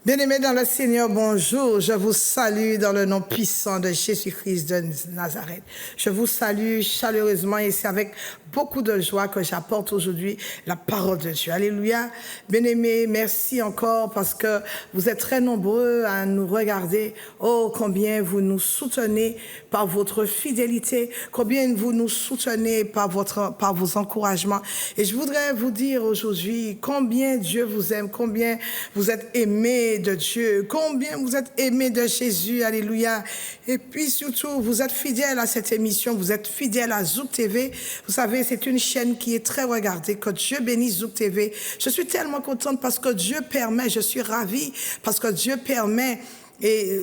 Bien-aimés dans le Seigneur, bonjour. Je vous salue dans le nom puissant de Jésus-Christ de Nazareth. Je vous salue chaleureusement et c'est avec beaucoup de joie que j'apporte aujourd'hui la parole de Dieu. Alléluia. Bien-aimés, merci encore parce que vous êtes très nombreux à nous regarder. Oh, combien vous nous soutenez par votre fidélité, combien vous nous soutenez par vos encouragements. Et je voudrais vous dire aujourd'hui combien Dieu vous aime, combien vous êtes aimés de Dieu, combien vous êtes aimés de Jésus, alléluia. Et puis surtout, vous êtes fidèles à cette émission, vous êtes fidèles à Zouk TV. Vous savez, c'est une chaîne qui est très regardée. Que Dieu bénisse Zouk TV. Je suis tellement contente parce que Dieu permet, je suis ravie parce que Dieu permet. Et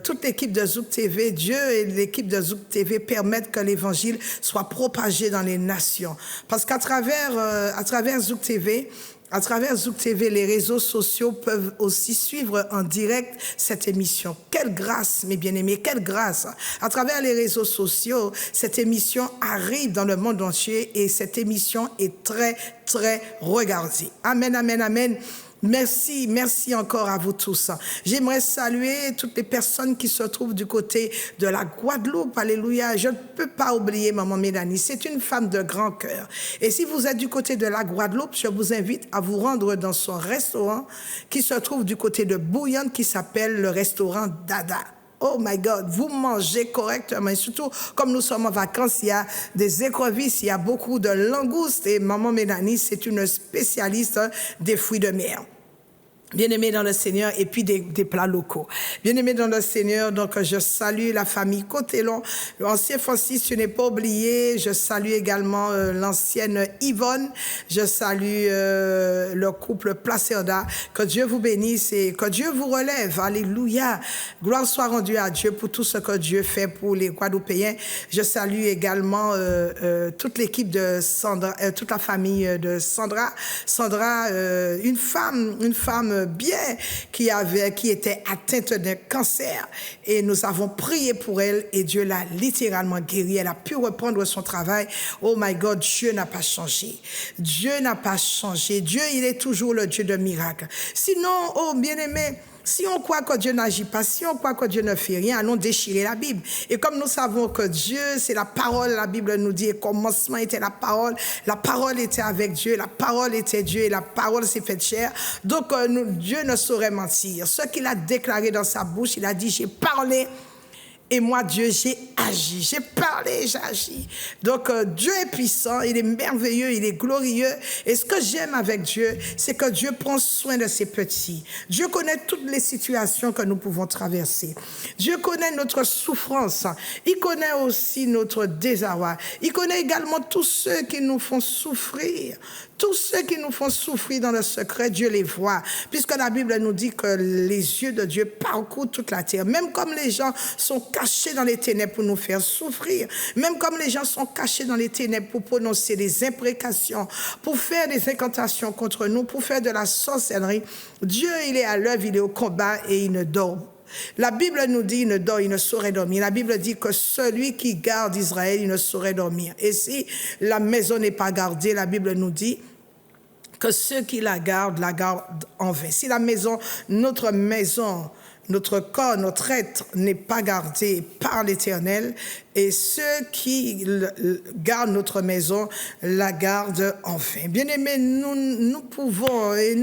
toute l'équipe de Zouk TV, Dieu et l'équipe de Zouk TV permettent que l'évangile soit propagé dans les nations. Parce qu'à travers Zouk TV, les réseaux sociaux peuvent aussi suivre en direct cette émission. Quelle grâce, mes bien-aimés, quelle grâce. À travers les réseaux sociaux, cette émission arrive dans le monde entier et cette émission est très, très regardée. Amen, amen, amen. Merci, merci encore à vous tous. J'aimerais saluer toutes les personnes qui se trouvent du côté de la Guadeloupe. Alléluia. Je ne peux pas oublier maman Mélanie. C'est une femme de grand cœur. Et si vous êtes du côté de la Guadeloupe, je vous invite à vous rendre dans son restaurant qui se trouve du côté de Bouillante qui s'appelle le restaurant Dada. Oh my God, vous mangez correctement. Et surtout, comme nous sommes en vacances, il y a des écrevisses, il y a beaucoup de langoustes. Et maman Mélanie, c'est une spécialiste des fruits de mer. Bien-aimés dans le Seigneur, et puis des plats locaux. Bien-aimés dans le Seigneur, donc je salue la famille Côté-Long. L'ancien Francis, tu n'es pas oublié. Je salue également l'ancienne Yvonne. Je salue le couple Placerda. Que Dieu vous bénisse et que Dieu vous relève. Alléluia. Gloire soit rendue à Dieu pour tout ce que Dieu fait pour les Guadeloupéens. Je salue également toute l'équipe de Sandra, toute la famille de Sandra. Sandra, une femme bien qui était atteinte d'un cancer et nous avons prié pour elle et Dieu l'a littéralement guérie. Elle a pu reprendre son travail. Oh my God, Dieu n'a pas changé. Dieu n'a pas changé. Dieu, il est toujours le Dieu de miracles. Sinon, oh bien-aimé, si on croit que Dieu n'agit pas, si on croit que Dieu ne fait rien, allons déchirer la Bible. Et comme nous savons que Dieu, c'est la parole, la Bible nous dit, au commencement était la parole était avec Dieu, la parole était Dieu et la parole s'est faite chair. Donc Dieu ne saurait mentir. Ce qu'il a déclaré dans sa bouche, il a dit, j'ai parlé. Et moi, Dieu, j'ai agi, j'ai parlé, j'ai agi. Donc, Dieu est puissant, il est merveilleux, il est glorieux. Et ce que j'aime avec Dieu, c'est que Dieu prend soin de ses petits. Dieu connaît toutes les situations que nous pouvons traverser. Dieu connaît notre souffrance. Il connaît aussi notre désarroi. Il connaît également tous ceux qui nous font souffrir. Tous ceux qui nous font souffrir dans le secret, Dieu les voit. Puisque la Bible nous dit que les yeux de Dieu parcourent toute la terre. Même comme les gens sont cachés dans les ténèbres pour nous faire souffrir. Même comme les gens sont cachés dans les ténèbres pour prononcer des imprécations, pour faire des incantations contre nous, pour faire de la sorcellerie. Dieu, il est à l'œuvre, il est au combat et il ne dort pas. La Bible nous dit, il ne dort, il ne saurait dormir. La Bible dit que celui qui garde Israël, il ne saurait dormir. Et si la maison n'est pas gardée, la Bible nous dit que ceux qui la gardent en vain. Si notre maison, notre corps, notre être n'est pas gardé par l'Éternel, et ceux qui gardent notre maison la gardent enfin. Bien-aimés, nous pouvons et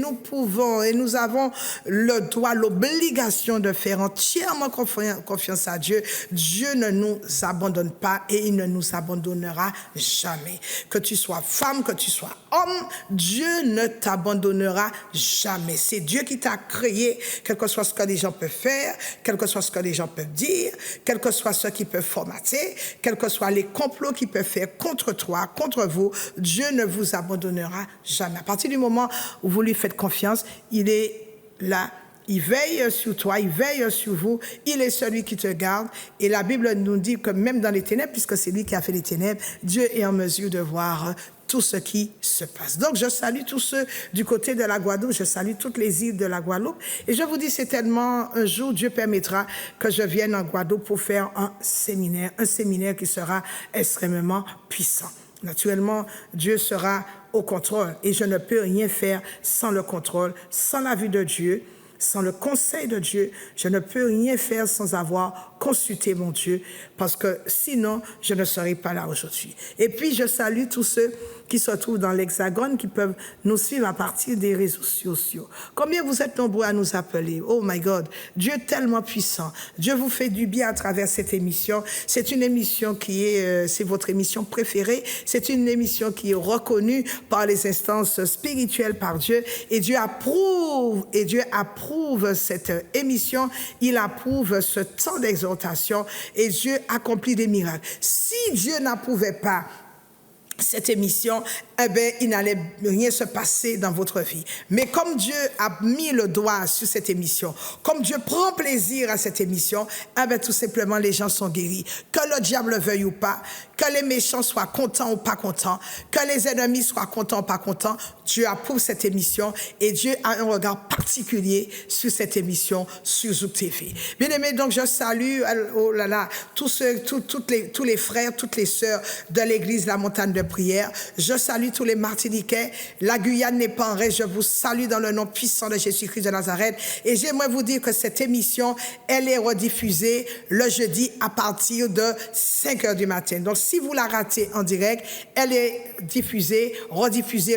nous avons le droit, l'obligation de faire entièrement confiance à Dieu. Dieu ne nous abandonne pas et il ne nous abandonnera jamais. Que tu sois femme, que tu sois homme, Dieu ne t'abandonnera jamais. C'est Dieu qui t'a créé, quel que soit ce que les gens peuvent faire, quel que soit ce que les gens peuvent dire, quel que soit ce qu'ils peuvent formater, quels que soient les complots qu'ils peuvent faire contre toi, contre vous, Dieu ne vous abandonnera jamais. À partir du moment où vous lui faites confiance, il est là. Il veille sur toi, il veille sur vous, il est celui qui te garde. Et la Bible nous dit que même dans les ténèbres, puisque c'est lui qui a fait les ténèbres, Dieu est en mesure de voir tout ce qui se passe. Donc, je salue tous ceux du côté de la Guadeloupe, je salue toutes les îles de la Guadeloupe. Et je vous dis certainement, un jour, Dieu permettra que je vienne en Guadeloupe pour faire un séminaire qui sera extrêmement puissant. Naturellement, Dieu sera au contrôle et je ne peux rien faire sans le contrôle, sans la vue de Dieu. sans le conseil de Dieu, je ne peux rien faire sans avoir consulté mon Dieu, parce que sinon, je ne serais pas là aujourd'hui. Et puis, je salue tous ceux qui se trouvent dans l'Hexagone, qui peuvent nous suivre à partir des réseaux sociaux. Combien vous êtes nombreux à nous appeler? Oh my God, Dieu est tellement puissant. Dieu vous fait du bien à travers cette émission. C'est une émission qui est, c'est votre émission préférée. C'est une émission qui est reconnue par les instances spirituelles par Dieu. Et Dieu approuve cette émission. Il approuve ce temps d'exhortation et Dieu accomplit des miracles. Si Dieu n'approuvait pas cette émission, eh bien, il n'allait rien se passer dans votre vie. Mais comme Dieu a mis le doigt sur cette émission, comme Dieu prend plaisir à cette émission, eh bien, tout simplement, les gens sont guéris. Que le diable veuille ou pas, que les méchants soient contents ou pas contents, que les ennemis soient contents ou pas contents, Dieu approuve cette émission et Dieu a un regard particulier sur cette émission sur Zouk TV. Bien aimé, donc je salue, oh là là, tous les frères, toutes les sœurs de l'église La Montagne de Prière. Je salue tous les Martiniquais. La Guyane n'est pas en reste. Je vous salue dans le nom puissant de Jésus-Christ de Nazareth. Et j'aimerais vous dire que cette émission, elle est rediffusée le jeudi à partir de 5 heures du matin. Donc, si vous la ratez en direct, elle est rediffusée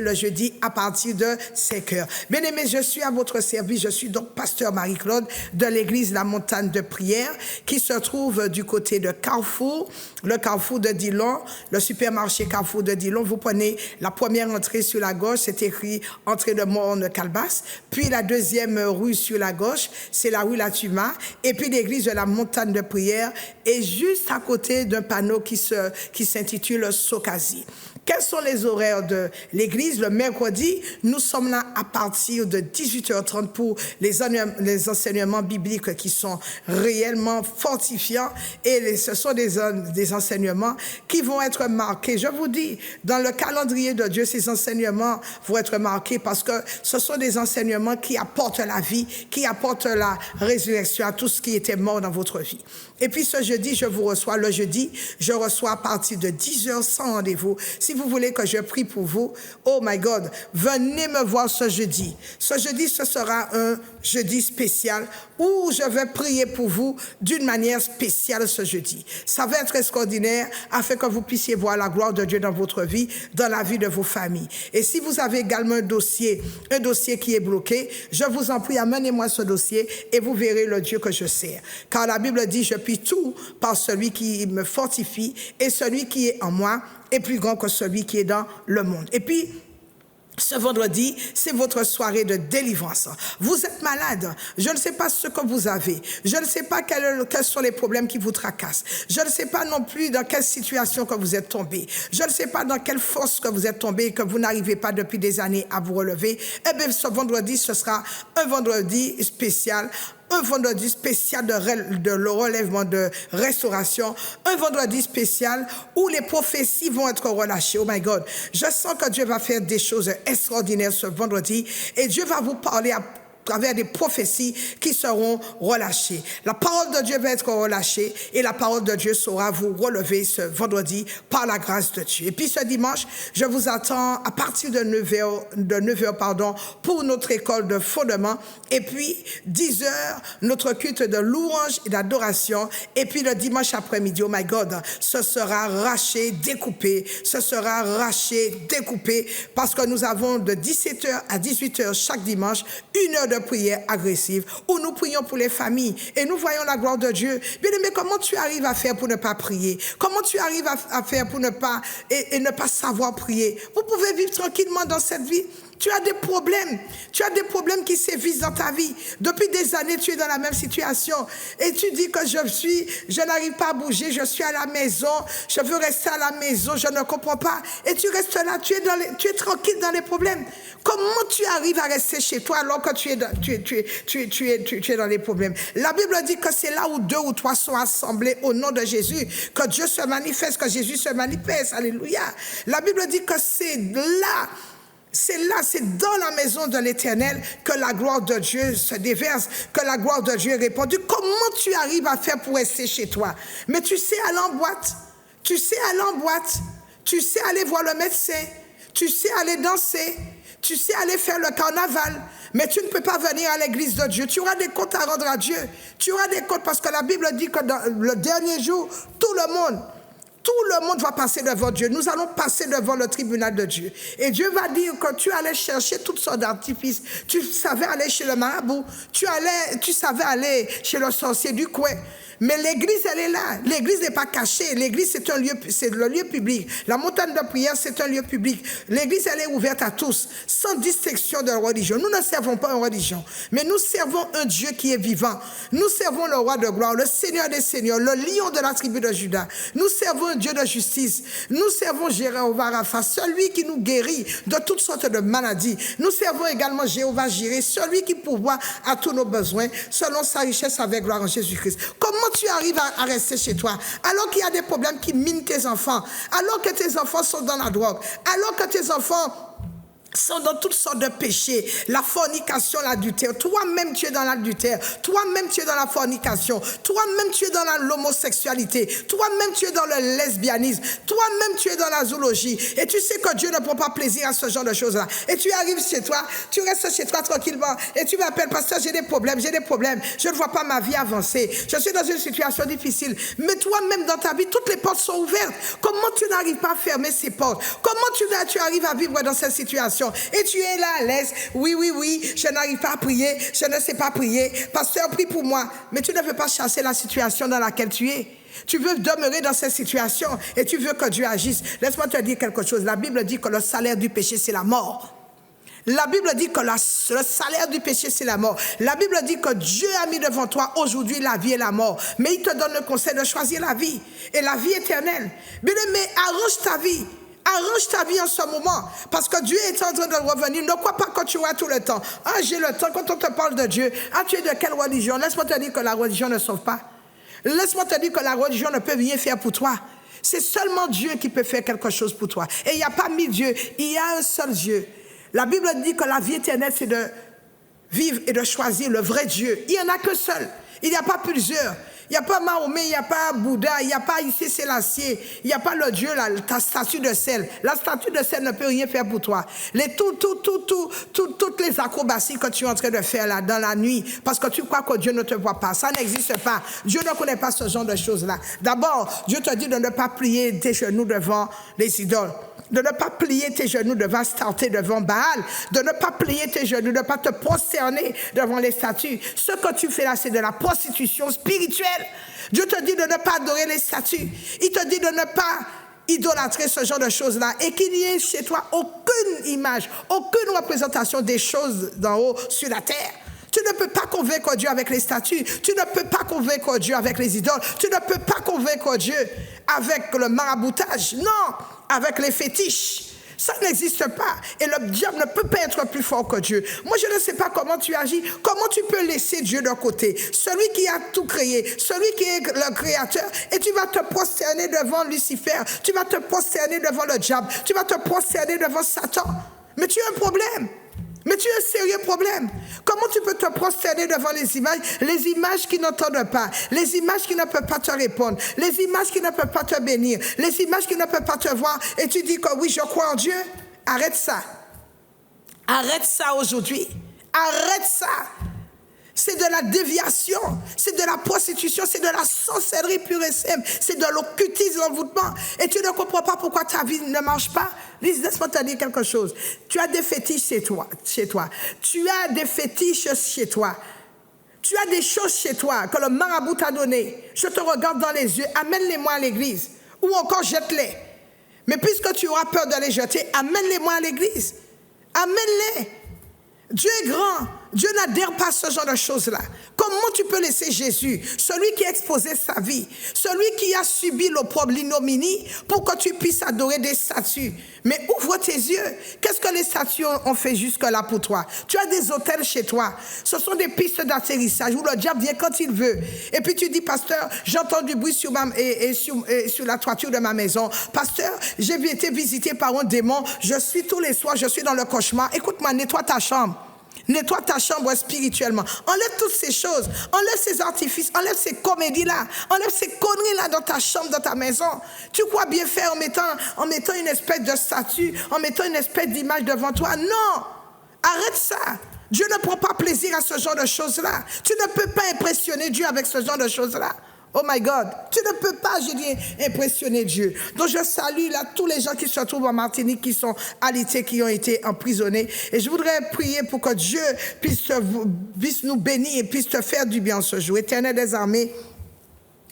le jeudi à partir de 5 heures. Bien aimés, je suis à votre service. Je suis donc pasteur Marie-Claude de l'église La Montagne de Prière qui se trouve du côté de Carrefour, le Carrefour de Dillon, le supermarché Carrefour de Dillon. Vous prenez la première entrée sur la gauche, c'est écrit entrée de Morne-Calebasse. Puis la deuxième rue sur la gauche, c'est la rue Latuma. Et puis l'église de La Montagne de Prière est juste à côté d'un panneau qui s'intitule Sokazi. Quels sont les horaires de l'église? Le mercredi, nous sommes là à partir de 18h30 pour les enseignements bibliques qui sont réellement fortifiants et ce sont des enseignements qui vont être marqués. Je vous dis, dans le calendrier de Dieu, ces enseignements vont être marqués parce que ce sont des enseignements qui apportent la vie, qui apportent la résurrection à tout ce qui était mort dans votre vie. Et puis ce jeudi, je vous reçois. Le jeudi, je reçois à partir de 10h sans rendez-vous. Si vous voulez que je prie pour vous, oh my God, venez me voir ce jeudi. Ce jeudi, ce sera un jeudi spécial où je vais prier pour vous d'une manière spéciale ce jeudi. Ça va être extraordinaire afin que vous puissiez voir la gloire de Dieu dans votre vie, dans la vie de vos familles. Et si vous avez également un dossier qui est bloqué, je vous en prie, amenez-moi ce dossier et vous verrez le Dieu que je sers. Car la Bible dit, je puis tout par celui qui me fortifie et celui qui est en moi est plus grand que celui qui est dans le monde. Et puis, ce vendredi, c'est votre soirée de délivrance. Vous êtes malade. Je ne sais pas ce que vous avez. Je ne sais pas quels sont les problèmes qui vous tracassent. Je ne sais pas non plus dans quelle situation que vous êtes tombé. Je ne sais pas dans quelle force que vous êtes tombé et que vous n'arrivez pas depuis des années à vous relever. Eh bien, ce vendredi, ce sera un vendredi spécial. Un vendredi spécial de le relèvement de restauration, un vendredi spécial où les prophéties vont être relâchées. Oh my God, je sens que Dieu va faire des choses extraordinaires ce vendredi et Dieu va vous parler à travers des prophéties qui seront relâchées. La parole de Dieu va être relâchée et la parole de Dieu saura vous relever ce vendredi par la grâce de Dieu. Et puis ce dimanche, je vous attends à partir de 9h, pour notre école de fondement. Et puis 10h, notre culte de louange et d'adoration. Et puis le dimanche après-midi, oh my God, ce sera raché, découpé. Ce sera raché, découpé parce que nous avons de 17h à 18h chaque dimanche, 1 heure de prière agressive où nous prions pour les familles et nous voyons la gloire de Dieu. Bien aimé, comment tu arrives à faire pour ne pas prier? Comment tu arrives à faire pour ne pas et ne pas savoir prier? Vous pouvez vivre tranquillement dans cette vie. Tu as des problèmes. Tu as des problèmes qui sévissent dans ta vie. Depuis des années, tu es dans la même situation. Et tu dis que je n'arrive pas à bouger, je suis à la maison, je veux rester à la maison, je ne comprends pas. Et tu restes là, tu es tranquille dans les problèmes. Comment tu arrives à rester chez toi alors que tu es dans les problèmes? La Bible dit que c'est là où 2 ou 3 sont assemblés au nom de Jésus, que Dieu se manifeste, que Jésus se manifeste. Alléluia. La Bible dit que c'est dans la maison de l'Éternel que la gloire de Dieu se déverse, que la gloire de Dieu est répandue. Comment tu arrives à faire pour rester chez toi? Mais tu sais aller en boîte, tu sais aller voir le médecin, tu sais aller danser, tu sais aller faire le carnaval, Mais tu ne peux pas venir à l'église de Dieu. Tu auras des comptes à rendre à Dieu. Tu auras des comptes parce que la Bible dit que dans le dernier jour, tout le monde va passer devant Dieu. Nous allons passer devant le tribunal de Dieu. Et Dieu va dire que tu allais chercher toutes sortes d'artifices. Tu savais aller chez le marabout. Tu savais aller chez le sorcier du coin. Mais l'église, elle est là. L'église n'est pas cachée. L'église, c'est le lieu public. La montagne de prière, c'est un lieu public. L'église, elle est ouverte à tous, sans distinction de religion. Nous ne servons pas une religion, mais nous servons un Dieu qui est vivant. Nous servons le roi de gloire, le Seigneur des seigneurs, le lion de la tribu de Juda. Nous servons un Dieu de justice. Nous servons Jéhovah Rapha, celui qui nous guérit de toutes sortes de maladies. Nous servons également Jéhovah Jireh, celui qui pourvoit à tous nos besoins, selon sa richesse avec gloire en Jésus-Christ. Comment tu arrives à rester chez toi alors qu'il y a des problèmes qui minent tes enfants, alors que tes enfants sont dans la drogue, alors que tes enfants sont dans toutes sortes de péchés, la fornication, l'adultère. Toi-même, tu es dans l'adultère. Toi-même, tu es dans la fornication. Toi-même, tu es dans l'homosexualité. Toi-même, tu es dans le lesbianisme. Toi-même, tu es dans la zoologie. Et tu sais que Dieu ne prend pas plaisir à ce genre de choses-là. Et tu arrives chez toi, tu restes chez toi tranquillement. Et tu m'appelles, pasteur, j'ai des problèmes. Je ne vois pas ma vie avancer. Je suis dans une situation difficile. Mais toi-même, dans ta vie, toutes les portes sont ouvertes. Comment tu n'arrives pas à fermer ces portes? Comment tu arrives à vivre dans cette situation? Et tu es là à l'aise. Oui, je n'arrive pas à prier, je ne sais pas prier. Pasteur, prie pour moi. Mais tu ne veux pas chasser la situation dans laquelle tu es. Tu veux demeurer dans cette situation et tu veux que Dieu agisse. Laisse-moi te dire quelque chose. La Bible dit que le salaire du péché, c'est la mort. La Bible dit que le salaire du péché, c'est la mort. La Bible dit que Dieu a mis devant toi aujourd'hui la vie et la mort. Mais il te donne le conseil de choisir la vie et la vie éternelle. Mais arrange ta vie. Arrange ta vie en ce moment, parce que Dieu est en train de revenir. Ne crois pas que tu auras tout le temps. Ah, j'ai le temps. Quand on te parle de Dieu, ah, tu es de quelle religion? Laisse-moi te dire que la religion ne sauve pas. Laisse-moi te dire que la religion ne peut rien faire pour toi. C'est seulement Dieu qui peut faire quelque chose pour toi. Et il n'y a pas mille dieux, il y a un seul Dieu. La Bible dit que la vie éternelle, c'est de vivre et de choisir le vrai Dieu. Il n'y en a qu'un seul. Il n'y a pas plusieurs. Il n'y a pas Mahomet, il n'y a pas Bouddha, il n'y a pas Issé Sélassié, il n'y a pas le Dieu, ta statue de sel. La statue de sel ne peut rien faire pour toi. Toutes les acrobaties que tu es en train de faire là dans la nuit, parce que tu crois que Dieu ne te voit pas, ça n'existe pas. Dieu ne connaît pas ce genre de choses-là. D'abord, Dieu te dit de ne pas plier tes genoux devant les idoles. De ne pas plier tes genoux devant Astarté, devant Baal, de ne pas plier tes genoux, de ne pas te prosterner devant les statues. Ce que tu fais là, c'est de la prostitution spirituelle. Dieu te dit de ne pas adorer les statues. Il te dit de ne pas idolâtrer ce genre de choses-là et qu'il n'y ait chez toi aucune image, aucune représentation des choses d'en haut sur la terre. Tu ne peux pas convaincre Dieu avec les statues. Tu ne peux pas convaincre Dieu avec les idoles. Tu ne peux pas convaincre Dieu avec le maraboutage. Non, avec les fétiches. Ça n'existe pas. Et le diable ne peut pas être plus fort que Dieu. Moi, je ne sais pas comment tu agis. Comment tu peux laisser Dieu de côté? Celui qui a tout créé, celui qui est le créateur. Et tu vas te prosterner devant Lucifer. Tu vas te prosterner devant le diable. Tu vas te prosterner devant Satan. Mais tu as un problème. Mais tu as un sérieux problème. Comment tu peux te prosterner devant les images qui n'entendent pas, les images qui ne peuvent pas te répondre, les images qui ne peuvent pas te bénir, les images qui ne peuvent pas te voir, et tu dis que oui, je crois en Dieu? Arrête ça. Arrête ça aujourd'hui. Arrête ça. C'est de la déviation, c'est de la prostitution, c'est de la sorcellerie pure et simple, c'est de l'occultisme, l'envoûtement. Et tu ne comprends pas pourquoi ta vie ne marche pas. Laisse-moi te dire quelque chose. Tu as des fétiches chez toi. Tu as des fétiches chez toi. Tu as des choses chez toi que le marabout t'a donné. Je te regarde dans les yeux, amène-les-moi à l'église. Ou encore jette-les. Mais puisque tu auras peur de les jeter, amène-les-moi à l'église. Amène-les. Dieu est grand. Dieu n'adhère pas à ce genre de choses-là. Comment tu peux laisser Jésus, celui qui a exposé sa vie, celui qui a subi l'opprobre, l'ignominie, pour que tu puisses adorer des statues? Mais ouvre tes yeux. Qu'est-ce que les statues ont fait jusque-là pour toi? Tu as des hôtels chez toi. Ce sont des pistes d'atterrissage où le diable vient quand il veut. Et puis tu dis, pasteur, j'entends du bruit sur la toiture de ma maison. Pasteur, j'ai été visité par un démon. Tous les soirs, je suis dans le cauchemar. Écoute-moi, nettoie ta chambre. Nettoie ta chambre spirituellement. Enlève toutes ces choses. Enlève ces artifices. Enlève ces comédies-là. Enlève ces conneries-là dans ta chambre, dans ta maison. Tu crois bien faire en mettant une espèce de statue, en mettant une espèce d'image devant toi? Non! Arrête ça. Dieu ne prend pas plaisir à ce genre de choses-là. Tu ne peux pas impressionner Dieu avec ce genre de choses-là. Oh my God, tu ne peux pas, je dis, impressionner Dieu. Donc je salue là tous les gens qui se trouvent en Martinique, qui sont alités, qui ont été emprisonnés. Et je voudrais prier pour que Dieu puisse nous bénir et puisse te faire du bien ce jour. Éternel des armées,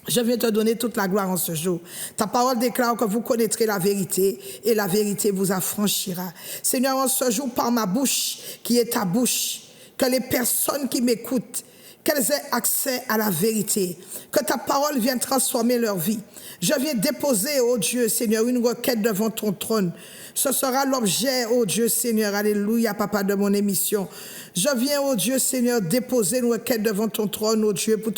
je viens te donner toute la gloire en ce jour. Ta parole déclare que vous connaîtrez la vérité et la vérité vous affranchira. Seigneur, en ce jour, par ma bouche, qui est ta bouche, que les personnes qui m'écoutent, qu'elles aient accès à la vérité, que ta parole vienne transformer leur vie. Je viens déposer, ô Dieu, Seigneur, une requête devant ton trône. Ce sera l'objet, ô Dieu, Seigneur, alléluia, papa, de mon émission. Je viens, ô Dieu, Seigneur, déposer une requête devant ton trône, ô Dieu, pour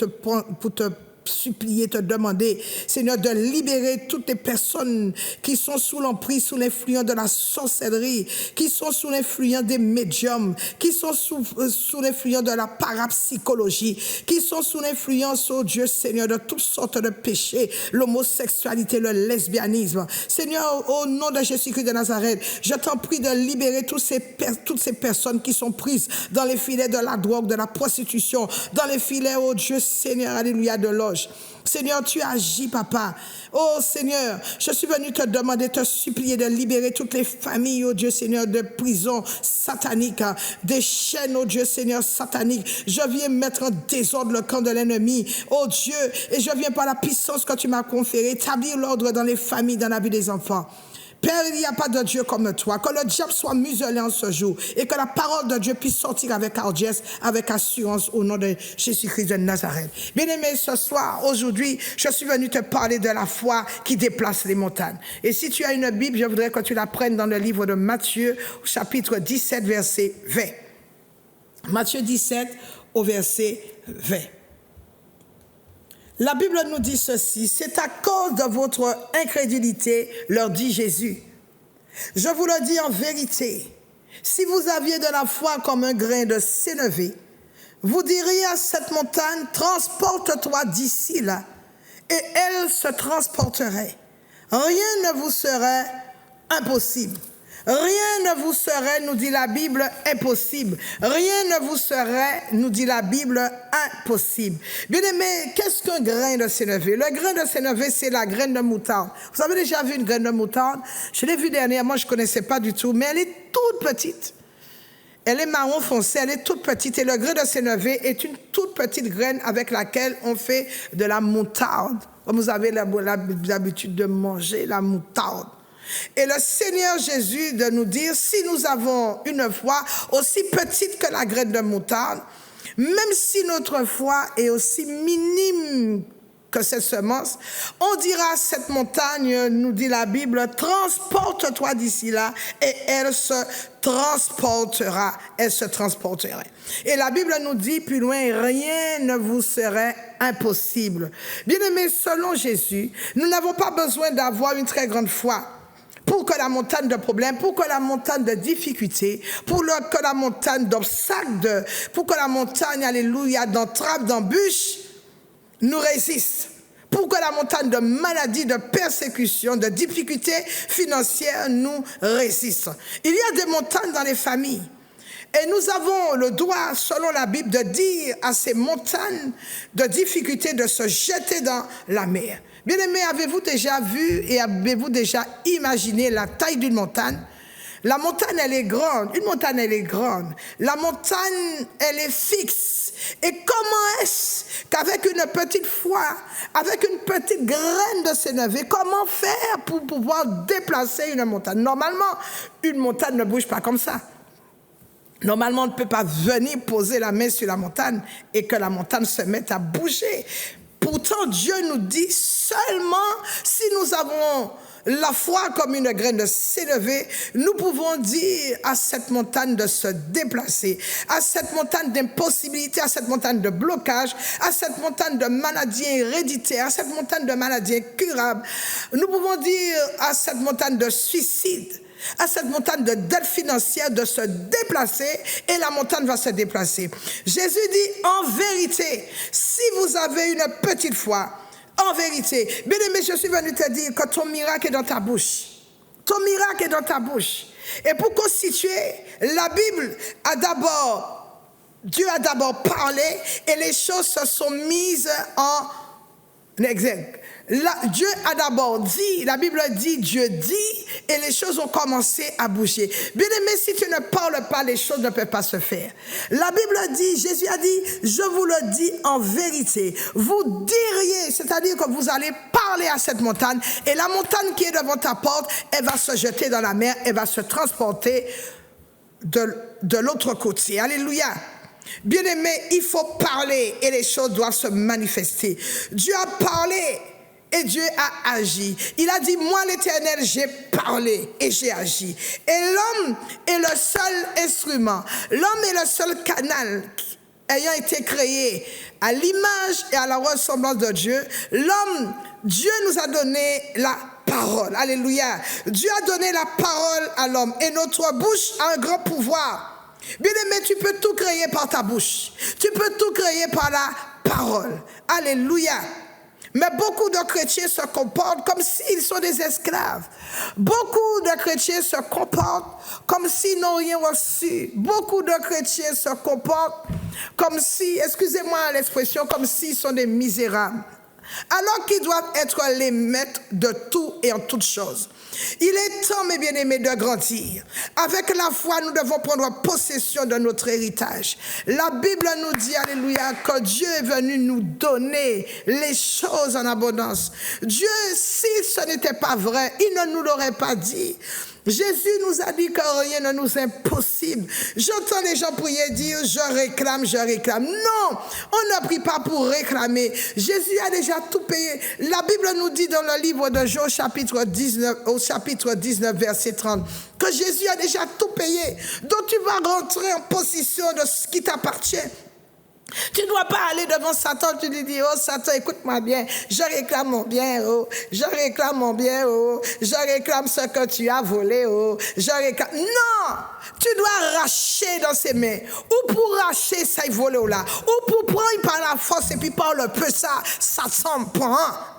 te supplier, te demander, Seigneur, de libérer toutes les personnes qui sont sous l'emprise, sous l'influence de la sorcellerie, qui sont sous l'influence des médiums, qui sont sous l'influence de la parapsychologie, qui sont sous l'influence, oh Dieu Seigneur, de toutes sortes de péchés, l'homosexualité, le lesbianisme. Seigneur, au nom de Jésus-Christ de Nazareth, je t'en prie de libérer toutes ces personnes qui sont prises dans les filets de la drogue, de la prostitution, dans les filets, oh Dieu Seigneur, alléluia, de l'or. Seigneur, tu agis, papa. Oh Seigneur, je suis venu te demander, te supplier de libérer toutes les familles, oh Dieu Seigneur, de prisons sataniques, des chaînes, oh Dieu Seigneur, sataniques. Je viens mettre en désordre le camp de l'ennemi, oh Dieu, et je viens par la puissance que tu m'as conférée, établir l'ordre dans les familles, dans la vie des enfants. Père, il n'y a pas de Dieu comme toi. Que le diable soit muselé en ce jour et que la parole de Dieu puisse sortir avec hardiesse, avec assurance au nom de Jésus-Christ de Nazareth. Bien-aimé, ce soir, aujourd'hui, je suis venu te parler de la foi qui déplace les montagnes. Et si tu as une Bible, je voudrais que tu la prennes dans le livre de Matthieu, au chapitre 17, verset 20. Matthieu 17, au verset 20. La Bible nous dit ceci, c'est à cause de votre incrédulité, leur dit Jésus. Je vous le dis en vérité, si vous aviez de la foi comme un grain de sénévé, vous diriez à cette montagne, transporte-toi d'ici là, et elle se transporterait. Rien ne vous serait impossible. Rien ne vous serait, nous dit la Bible, impossible. Rien ne vous serait, nous dit la Bible, impossible. Bien-aimé, qu'est-ce qu'un grain de sénévé? Le grain de sénévé, c'est la graine de moutarde. Vous avez déjà vu une graine de moutarde? Je l'ai vue dernièrement, je ne connaissais pas du tout, mais elle est toute petite. Elle est marron foncé, elle est toute petite. Et le grain de sénévé est une toute petite graine avec laquelle on fait de la moutarde. Comme vous avez l'habitude de manger la moutarde. Et le Seigneur Jésus de nous dire, si nous avons une foi aussi petite que la graine de moutarde, même si notre foi est aussi minime que cette semence, on dira à cette montagne, nous dit la Bible, transporte-toi d'ici là, et elle se transportera, elle se transporterait. Et la Bible nous dit plus loin, rien ne vous serait impossible. Bien-aimés, selon Jésus, nous n'avons pas besoin d'avoir une très grande foi pour que la montagne de problèmes, pour que la montagne de difficultés, que la montagne d'obstacles, pour que la montagne, alléluia, d'entraves, d'embûches, nous résiste. Pour que la montagne de maladies, de persécutions, de difficultés financières nous résiste. Il y a des montagnes dans les familles. Et nous avons le droit, selon la Bible, de dire à ces montagnes de difficultés de se jeter dans la mer. Bien-aimés, avez-vous déjà vu et avez-vous déjà imaginé la taille d'une montagne? La montagne, elle est grande. Une montagne, elle est grande. La montagne, elle est fixe. Et comment est-ce qu'avec une petite foi, avec une petite graine de sénévé, comment faire pour pouvoir déplacer une montagne? Normalement, une montagne ne bouge pas comme ça. Normalement, on ne peut pas venir poser la main sur la montagne et que la montagne se mette à bouger. Pourtant, Dieu nous dit seulement si nous avons la foi comme une graine de sénévé, nous pouvons dire à cette montagne de se déplacer, à cette montagne d'impossibilité, à cette montagne de blocage, à cette montagne de maladie héréditaire, à cette montagne de maladie incurable. Nous pouvons dire à cette montagne de suicide, à cette montagne de dette financière de se déplacer et la montagne va se déplacer. Jésus dit en vérité, si vous avez une petite foi, en vérité, bien aimé, je suis venu te dire que ton miracle est dans ta bouche. Ton miracle est dans ta bouche. Et pour constituer, la Bible a d'abord Dieu a d'abord parlé et les choses se sont mises en exergue. Dieu a d'abord dit, la Bible dit, Dieu dit, et les choses ont commencé à bouger. Bien aimé, si tu ne parles pas, les choses ne peuvent pas se faire. La Bible dit, Jésus a dit, je vous le dis en vérité, vous diriez, c'est-à-dire que vous allez parler à cette montagne, et la montagne qui est devant ta porte, elle va se jeter dans la mer, elle va se transporter de l'autre côté. Alléluia. Bien-aimé, il faut parler et les choses doivent se manifester. Dieu a parlé et Dieu a agi. Il a dit, moi l'Éternel, j'ai parlé et j'ai agi. Et l'homme est le seul instrument. L'homme est le seul canal ayant été créé à l'image et à la ressemblance de Dieu. L'homme, Dieu nous a donné la parole. Alléluia. Dieu a donné la parole à l'homme et notre bouche a un grand pouvoir. Bien-aimé, tu peux tout créer par ta bouche. Tu peux tout créer par la parole. Alléluia. Mais beaucoup de chrétiens se comportent comme s'ils sont des esclaves. Beaucoup de chrétiens se comportent comme s'ils n'ont rien reçu. Beaucoup de chrétiens se comportent comme si, excusez-moi l'expression, comme s'ils sont des misérables. Alors qu'ils doivent être les maîtres de tout et en toutes choses. Il est temps, mes bien-aimés, de grandir. Avec la foi, nous devons prendre possession de notre héritage. La Bible nous dit, alléluia, que Dieu est venu nous donner les choses en abondance. Dieu, si ce n'était pas vrai, il ne nous l'aurait pas dit. Jésus nous a dit que rien ne nous est impossible. J'entends les gens prier, dire je réclame, je réclame. Non, on ne prie pas pour réclamer. Jésus a déjà tout payé. La Bible nous dit dans le livre de Jean chapitre 19 verset 30 que Jésus a déjà tout payé. Donc tu vas rentrer en possession de ce qui t'appartient. Tu ne dois pas aller devant Satan, tu lui dis, oh Satan, écoute-moi bien, je réclame mon bien, oh, je réclame mon bien, oh, je réclame ce que tu as volé, oh, je réclame. Non, tu dois racher dans ses mains, ou pour racher, ça y volé là, ou pour prendre par la force et puis par le peu, ça s'en prend,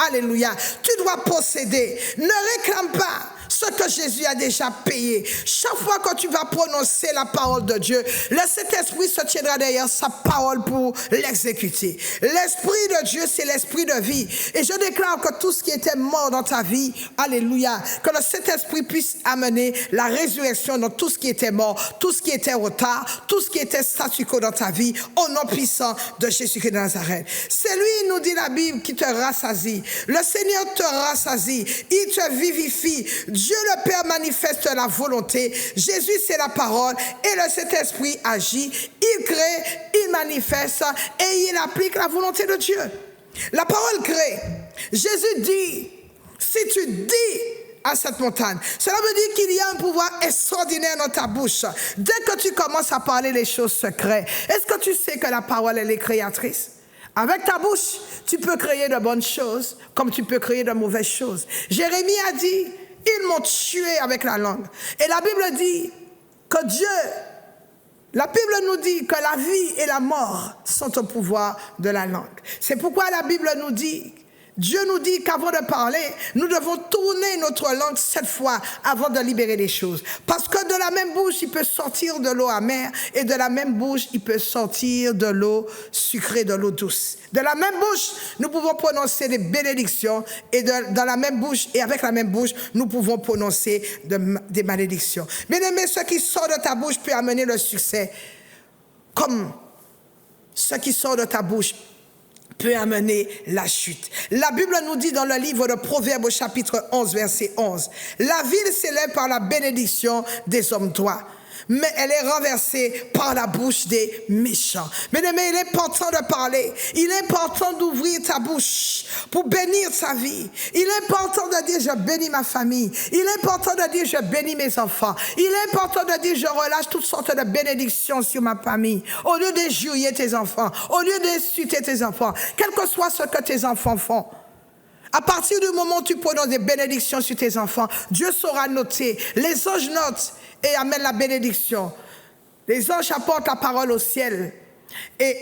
alléluia. Tu dois posséder, ne réclame pas ce que Jésus a déjà payé. Chaque fois que tu vas prononcer la parole de Dieu, le Saint-Esprit se tiendra derrière sa parole pour l'exécuter. L'Esprit de Dieu, c'est l'Esprit de vie. Et je déclare que tout ce qui était mort dans ta vie, alléluia, que le Saint-Esprit puisse amener la résurrection dans tout ce qui était mort, tout ce qui était retard, tout ce qui était statu quo dans ta vie, au nom puissant de Jésus-Christ de Nazareth. C'est lui, nous dit la Bible, qui te rassasie. Le Seigneur te rassasie. Il te vivifie. Dieu le Père manifeste la volonté, Jésus c'est la parole et le Saint-Esprit agit, il crée, il manifeste et il applique la volonté de Dieu. La parole crée. Jésus dit, si tu dis à cette montagne, cela veut dire qu'il y a un pouvoir extraordinaire dans ta bouche. Dès que tu commences à parler, les choses se créent. Est-ce que tu sais que la parole elle est créatrice? Avec ta bouche, tu peux créer de bonnes choses comme tu peux créer de mauvaises choses. Jérémie a dit, ils m'ont tué avec la langue. Et la Bible dit que la Bible nous dit que la vie et la mort sont au pouvoir de la langue. C'est pourquoi la Bible nous dit, Dieu nous dit qu'avant de parler, nous devons tourner notre langue 7 fois avant de libérer les choses. Parce que de la même bouche, il peut sortir de l'eau amère et de la même bouche, il peut sortir de l'eau sucrée, de l'eau douce. De la même bouche, nous pouvons prononcer des bénédictions et dans la même bouche et avec la même bouche, nous pouvons prononcer des malédictions. Bien-aimé, ce qui sort de ta bouche peut amener le succès, comme ce qui sort de ta bouche peut amener la chute. La Bible nous dit dans le livre de Proverbes au chapitre 11, verset 11, la ville s'élève par la bénédiction des hommes droits, mais elle est renversée par la bouche des méchants. Bien-aimé, il est important de parler. Il est important d'ouvrir ta bouche pour bénir sa vie. Il est important de dire, je bénis ma famille. Il est important de dire, je bénis mes enfants. Il est important de dire, je relâche toutes sortes de bénédictions sur ma famille. Au lieu d'injurier tes enfants, au lieu d'insulter tes enfants, quel que soit ce que tes enfants font. À partir du moment où tu prononces des bénédictions sur tes enfants, Dieu saura noter. Les anges notent et amènent la bénédiction. Les anges apportent la parole au ciel et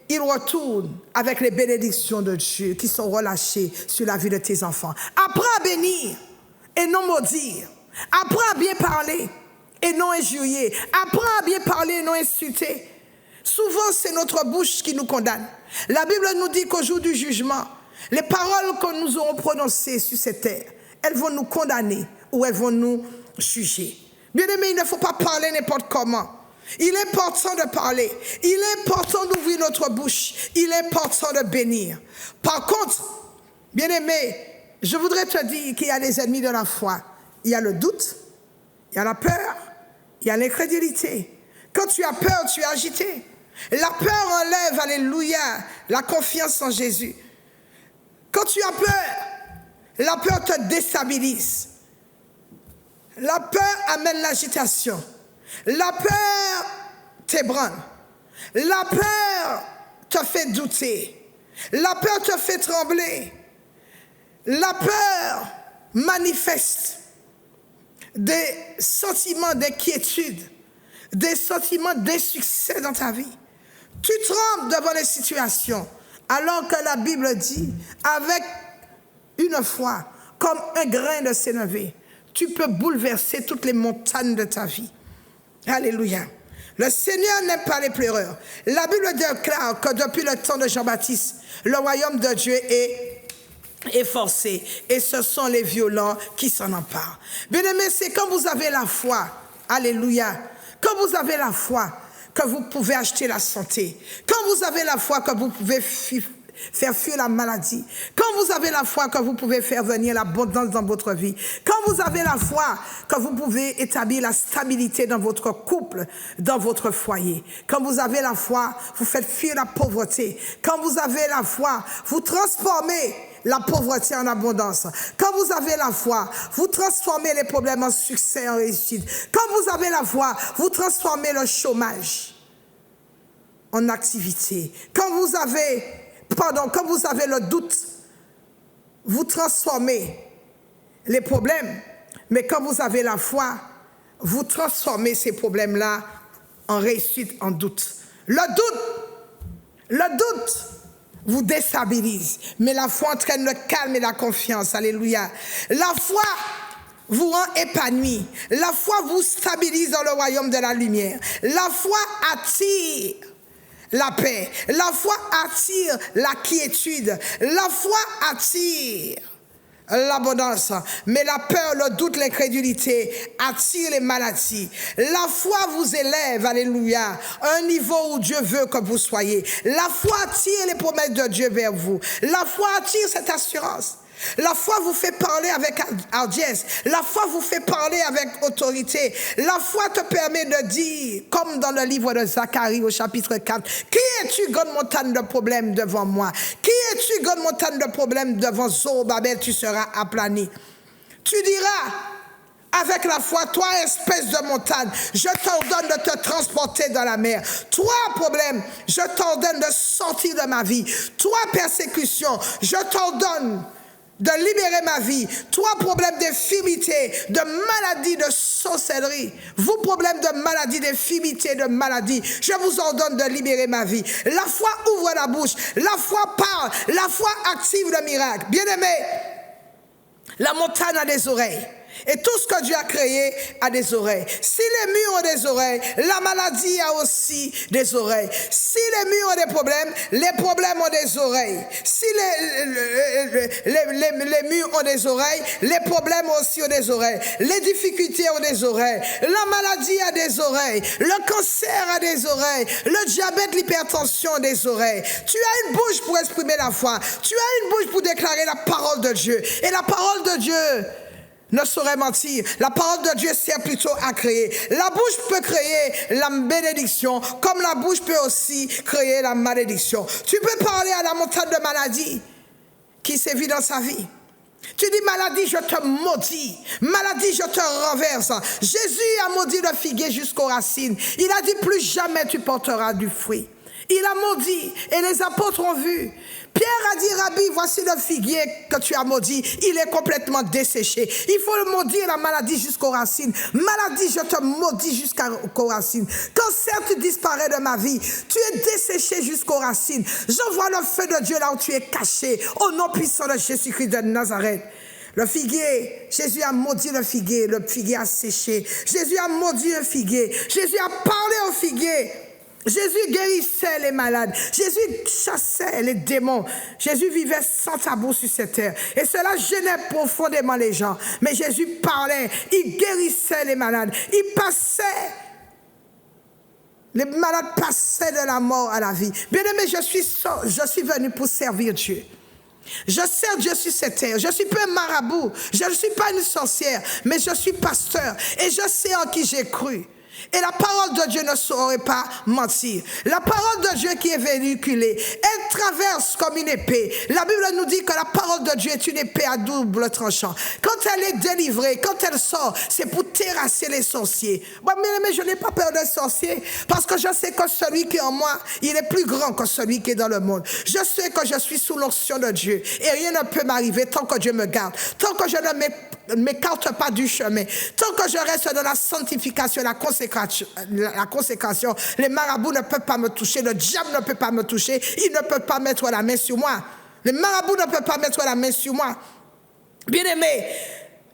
ils retournent avec les bénédictions de Dieu qui sont relâchées sur la vie de tes enfants. Apprends à bénir et non maudire. Apprends à bien parler et non injurier. Apprends à bien parler et non insulter. Souvent, c'est notre bouche qui nous condamne. La Bible nous dit qu'au jour du jugement, les paroles que nous aurons prononcées sur cette terre, elles vont nous condamner ou elles vont nous juger. Bien-aimés, il ne faut pas parler n'importe comment. Il est important de parler. Il est important d'ouvrir notre bouche. Il est important de bénir. Par contre, bien-aimé, je voudrais te dire qu'il y a des ennemis de la foi. Il y a le doute, il y a la peur, il y a l'incrédulité. Quand tu as peur, tu es agité. La peur enlève, alléluia, la confiance en Jésus. Quand tu as peur, la peur te déstabilise. La peur amène l'agitation. La peur t'ébranle. La peur te fait douter. La peur te fait trembler. La peur manifeste des sentiments d'inquiétude, des sentiments d'insuccès dans ta vie. Tu trembles devant les situations, alors que la Bible dit, avec une foi, comme un grain de sénévé, tu peux bouleverser toutes les montagnes de ta vie. Alléluia. Le Seigneur n'aime pas les pleureurs. La Bible déclare que depuis le temps de Jean-Baptiste, le royaume de Dieu est forcé. Et ce sont les violents qui s'en emparent. Bien-aimés, c'est quand vous avez la foi, alléluia, quand vous avez la foi que vous pouvez acheter la santé. Quand vous avez la foi que vous pouvez faire fuir la maladie. Quand vous avez la foi que vous pouvez faire venir l'abondance dans votre vie. Quand vous avez la foi que vous pouvez établir la stabilité dans votre couple, dans votre foyer. Quand vous avez la foi, vous faites fuir la pauvreté. Quand vous avez la foi, vous transformez la pauvreté en abondance. Quand vous avez la foi, vous transformez les problèmes en succès, en réussite. Quand vous avez la foi, vous transformez le chômage en activité. Quand vous avez le doute, vous transformez les problèmes. Mais quand vous avez la foi, vous transformez ces problèmes-là en réussite, en doute. Le doute vous déstabilise. Mais la foi entraîne le calme et la confiance. Alléluia. La foi vous rend épanoui. La foi vous stabilise dans le royaume de la lumière. La foi attire la paix. La foi attire la quiétude. La foi attire l'abondance. Mais la peur, le doute, l'incrédulité attire les maladies. La foi vous élève, alléluia, à un niveau où Dieu veut que vous soyez. La foi attire les promesses de Dieu vers vous. La foi attire cette assurance. La foi vous fait parler avec hardiesse. La foi vous fait parler avec autorité. La foi te permet de dire, comme dans le livre de Zacharie au chapitre 4, qui es-tu, grande montagne de problèmes devant moi? Qui es-tu, grande montagne de problèmes devant Zorobabel? Tu seras aplani. Tu diras, avec la foi, toi, espèce de montagne, je t'ordonne de te transporter dans la mer. Toi, problème, je t'ordonne de sortir de ma vie. Toi, persécution, je t'ordonne de libérer ma vie. Toi, problème d'infirmité, de maladie, de sorcellerie. Vous, problème de maladie, d'infirmité, de maladie. Je vous ordonne de libérer ma vie. La foi ouvre la bouche. La foi parle. La foi active le miracle. Bien-aimé, la montagne a des oreilles. Et tout ce que Dieu a créé a des oreilles. Si les murs ont des oreilles, la maladie a aussi des oreilles. Si les murs ont des problèmes, les problèmes ont des oreilles. Si les murs ont des oreilles, les problèmes aussi ont des oreilles. Les difficultés ont des oreilles. La maladie a des oreilles. Le cancer a des oreilles. Le diabète, l'hypertension a des oreilles. Tu as une bouche pour exprimer la foi. Tu as une bouche pour déclarer la parole de Dieu. Et la parole de Dieu ne saurait mentir. La parole de Dieu sert plutôt à créer. La bouche peut créer la bénédiction, comme la bouche peut aussi créer la malédiction. Tu peux parler à la montagne de maladie qui sévit dans sa vie. Tu dis, maladie, je te maudis. Maladie, je te renverse. Jésus a maudit le figuier jusqu'aux racines. Il a dit, plus jamais tu porteras du fruit. Il a maudit et les apôtres ont vu. Pierre a dit, Rabbi, voici le figuier que tu as maudit. Il est complètement desséché. Il faut le maudire, la maladie jusqu'aux racines. Maladie, je te maudis jusqu'aux racines. Cancer, tu disparais de ma vie. Tu es desséché jusqu'aux racines. J'envoie le feu de Dieu là où tu es caché. Au nom puissant de Jésus-Christ de Nazareth. Le figuier, Jésus a maudit le figuier a séché. Jésus a maudit le figuier. Jésus a parlé au figuier. Jésus guérissait les malades. Jésus chassait les démons. Jésus vivait sans tabou sur cette terre. Et cela gênait profondément les gens. Mais Jésus parlait, il guérissait les malades. Il passait. Les malades passaient de la mort à la vie. Bien-aimé, je suis venu pour servir Dieu. Je sers Dieu sur cette terre. Je ne suis pas un marabout. Je ne suis pas une sorcière. Mais je suis pasteur. Et je sais en qui j'ai cru. Et la parole de Dieu ne saurait pas mentir. La parole de Dieu qui est véhiculée, elle traverse comme une épée. La Bible nous dit que la parole de Dieu est une épée à double tranchant. Quand elle est délivrée, quand elle sort, c'est pour terrasser les sorciers. Bon, mais je n'ai pas peur des sorciers parce que je sais que celui qui est en moi, il est plus grand que celui qui est dans le monde. Je sais que je suis sous l'onction de Dieu et rien ne peut m'arriver tant que Dieu me garde, tant que je ne m'écarte pas du chemin, tant que je reste dans la sanctification, la consécration, les marabouts ne peuvent pas me toucher, le diable ne peut pas me toucher, il ne peut pas mettre la main sur moi. Les marabouts ne peuvent pas mettre la main sur moi. Bien-aimé,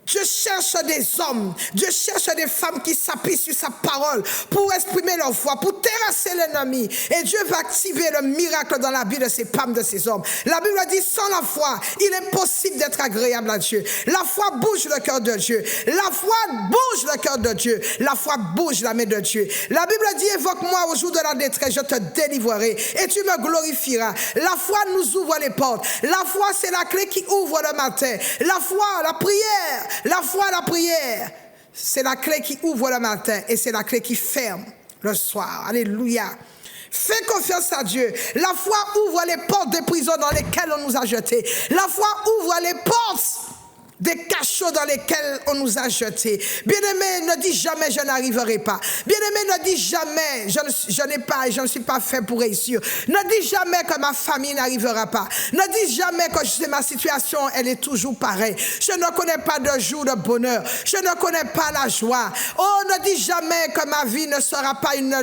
Dieu cherche des hommes, Dieu cherche des femmes qui s'appuient sur sa parole pour exprimer leur foi, pour terrasser l'ennemi. Et Dieu va activer le miracle dans la vie de ces femmes, de ces hommes. La Bible dit, sans la foi, il est impossible d'être agréable à Dieu. La foi bouge le cœur de Dieu. La foi bouge le cœur de Dieu. La foi bouge la main de Dieu. La Bible dit, évoque-moi au jour de la détresse, je te délivrerai et tu me glorifieras. La foi nous ouvre les portes. La foi, c'est la clé qui ouvre le matin. La foi, la prière. La foi, la prière, c'est la clé qui ouvre le matin et c'est la clé qui ferme le soir. Alléluia. Fais confiance à Dieu. La foi ouvre les portes des prisons dans lesquelles on nous a jetés. La foi ouvre les portes des cachots dans lesquels on nous a jetés. Bien-aimé, ne dis jamais je n'arriverai pas. Bien-aimé, ne dis jamais je ne suis pas fait pour réussir. Ne dis jamais que ma famille n'arrivera pas. Ne dis jamais que ma situation, elle est toujours pareille. Je ne connais pas de jour de bonheur. Je ne connais pas la joie. Oh, ne dis jamais que ma vie ne sera pas une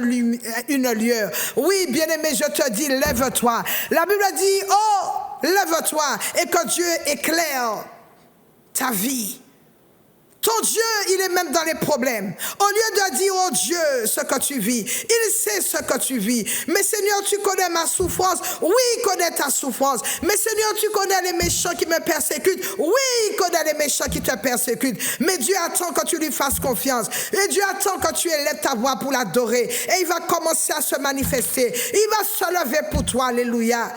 lueur. Oui, bien-aimé, je te dis, lève-toi. La Bible dit, oh, lève-toi et que Dieu éclaire ta vie. Ton Dieu, il est même dans les problèmes. Au lieu de dire, oh Dieu, ce que tu vis, il sait ce que tu vis. Mais Seigneur, tu connais ma souffrance. Oui, il connaît ta souffrance. Mais Seigneur, tu connais les méchants qui me persécutent. Oui, il connaît les méchants qui te persécutent. Mais Dieu attend que tu lui fasses confiance. Et Dieu attend que tu élèves ta voix pour l'adorer. Et il va commencer à se manifester. Il va se lever pour toi. Alléluia.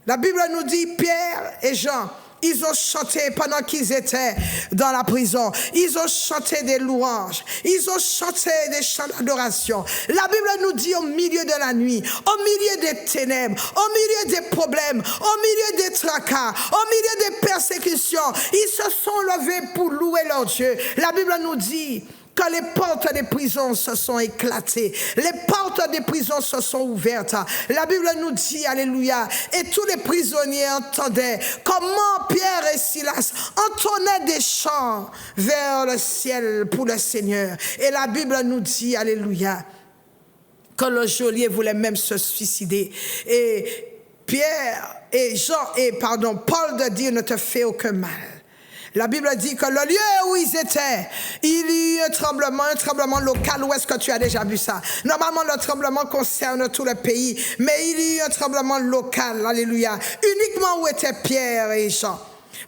La Bible nous dit, Pierre et Jean, ils ont chanté pendant qu'ils étaient dans la prison. Ils ont chanté des louanges. Ils ont chanté des chants d'adoration. La Bible nous dit au milieu de la nuit, au milieu des ténèbres, au milieu des problèmes, au milieu des tracas, au milieu des persécutions, ils se sont levés pour louer leur Dieu. La Bible nous dit que les portes des prisons se sont éclatées. Les portes des prisons se sont ouvertes. La Bible nous dit, alléluia, et tous les prisonniers entendaient comment Pierre et Silas entonnaient des chants vers le ciel pour le Seigneur. Et la Bible nous dit, alléluia, que le geôlier voulait même se suicider. Et Paul de dire, ne te fais aucun mal. La Bible dit que le lieu où ils étaient, il y a eu un tremblement local. Où est-ce que tu as déjà vu ça? Normalement, le tremblement concerne tout le pays, mais il y a eu un tremblement local, alléluia, uniquement où étaient Pierre et Jean.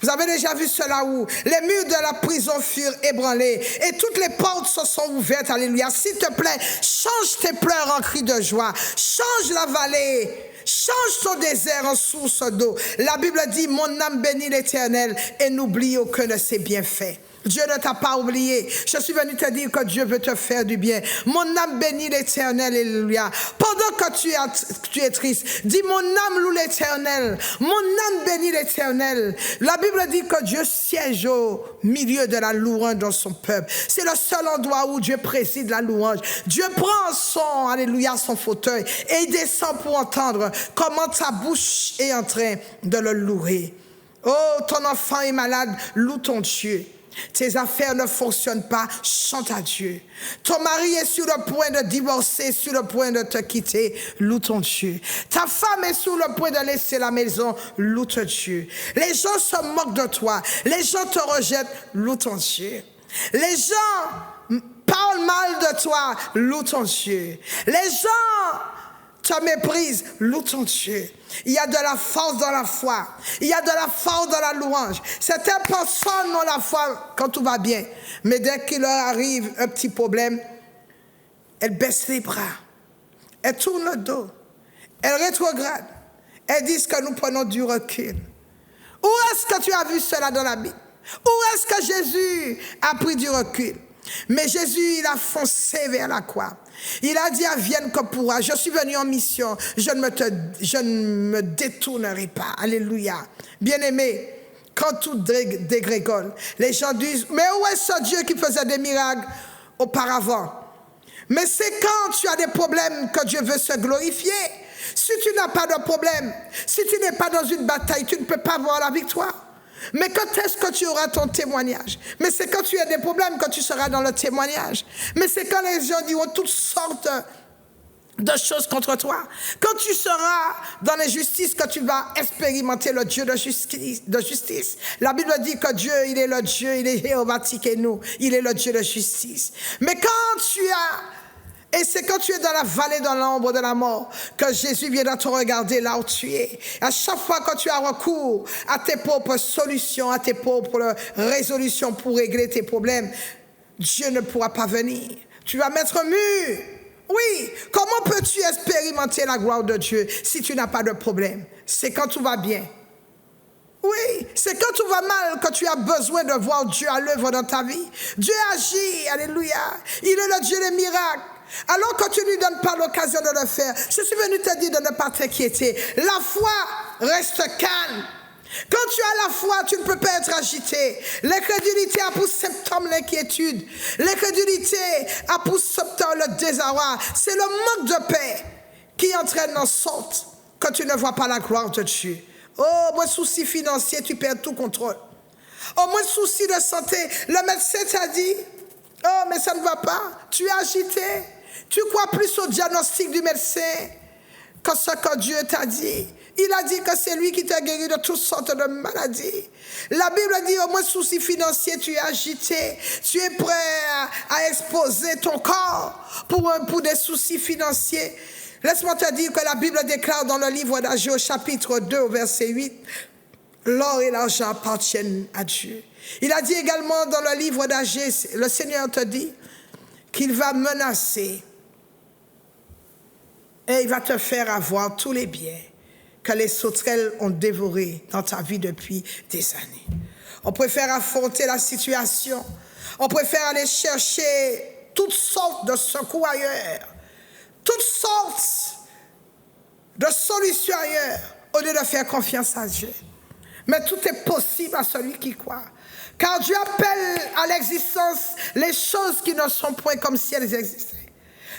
Vous avez déjà vu cela où les murs de la prison furent ébranlés et toutes les portes se sont ouvertes, alléluia. S'il te plaît, change tes pleurs en cris de joie, change la vallée, change ton désert en source d'eau. La Bible dit, mon âme bénit l'Éternel et n'oublie aucun de ses bienfaits. Dieu ne t'a pas oublié. Je suis venu te dire que Dieu veut te faire du bien. Mon âme bénit l'Éternel, alléluia. Pendant que tu es triste, dis mon âme loue l'Éternel. Mon âme bénit l'Éternel. La Bible dit que Dieu siège au milieu de la louange dans son peuple. C'est le seul endroit où Dieu préside la louange. Dieu prend son fauteuil et il descend pour entendre comment ta bouche est en train de le louer. Oh, ton enfant est malade, loue ton Dieu. Tes affaires ne fonctionnent pas, chante à Dieu. Ton mari est sur le point de divorcer, sur le point de te quitter, loue ton Dieu. Ta femme est sur le point de laisser la maison, loue ton Dieu. Les gens se moquent de toi, les gens te rejettent, loue ton Dieu. Les gens parlent mal de toi, loue ton Dieu. Les gens te méprisent, loue ton Dieu. Il y a de la force dans la foi. Il y a de la force dans la louange. Certaines personnes ont la foi quand tout va bien. Mais dès qu'il leur arrive un petit problème, elles baissent les bras. Elles tournent le dos. Elles rétrogradent. Elles disent que nous prenons du recul. Où est-ce que tu as vu cela dans la Bible? Où est-ce que Jésus a pris du recul? Mais Jésus, il a foncé vers la croix. Il a dit, advienne que pourra. Je suis venu en mission. Je ne me détournerai pas. Alléluia. Bien-aimé, quand tout dégrégole, les gens disent, mais où est ce Dieu qui faisait des miracles auparavant? Mais c'est quand tu as des problèmes que Dieu veut se glorifier. Si tu n'as pas de problème, si tu n'es pas dans une bataille, tu ne peux pas voir la victoire. Mais quand est-ce que tu auras ton témoignage? Mais c'est quand tu as des problèmes que tu seras dans le témoignage. Mais c'est quand les gens diront toutes sortes de choses contre toi. Quand tu seras dans l'injustice que tu vas expérimenter le Dieu de justice. La Bible dit que Dieu, il est le Dieu, il est Jéhovah Tsidkenu, il est le Dieu de justice. Mais quand tu as... Et c'est quand tu es dans la vallée de l'ombre de la mort que Jésus viendra te regarder là où tu es. À chaque fois que tu as recours à tes propres solutions, à tes propres résolutions pour régler tes problèmes, Dieu ne pourra pas venir. Tu vas mettre mur. Oui, comment peux-tu expérimenter la gloire de Dieu si tu n'as pas de problème? C'est quand tout va bien. Oui, c'est quand tout va mal que tu as besoin de voir Dieu à l'œuvre dans ta vie. Dieu agit, alléluia. Il est le Dieu des miracles. Alors que tu ne lui donnes pas l'occasion de le faire, je suis venu te dire de ne pas t'inquiéter. La foi reste calme. Quand tu as la foi, tu ne peux pas être agité. L'incrédulité a pour symptôme l'inquiétude. L'incrédulité a pour symptôme le désarroi. C'est le manque de paix qui entraîne en sorte que tu ne vois pas la gloire de Dieu. Oh, moins souci financier, tu perds tout contrôle. Oh, moins souci de santé, le médecin t'a dit, oh, mais ça ne va pas. Tu es agité. Tu crois plus au diagnostic du médecin que ce que Dieu t'a dit. Il a dit que c'est lui qui t'a guéri de toutes sortes de maladies. La Bible dit, au moins souci financier, tu es agité. Tu es prêt à exposer ton corps pour des soucis financiers. Laisse-moi te dire que la Bible déclare dans le livre d'Agé au chapitre 2 au verset 8, l'or et l'argent appartiennent à Dieu. Il a dit également dans le livre d'Agé, le Seigneur te dit qu'il va menacer et il va te faire avoir tous les biens que les sauterelles ont dévorés dans ta vie depuis des années. On préfère affronter la situation. On préfère aller chercher toutes sortes de secours ailleurs. Toutes sortes de solutions ailleurs au lieu de faire confiance à Dieu. Mais tout est possible à celui qui croit. Car Dieu appelle à l'existence les choses qui ne sont point comme si elles existaient.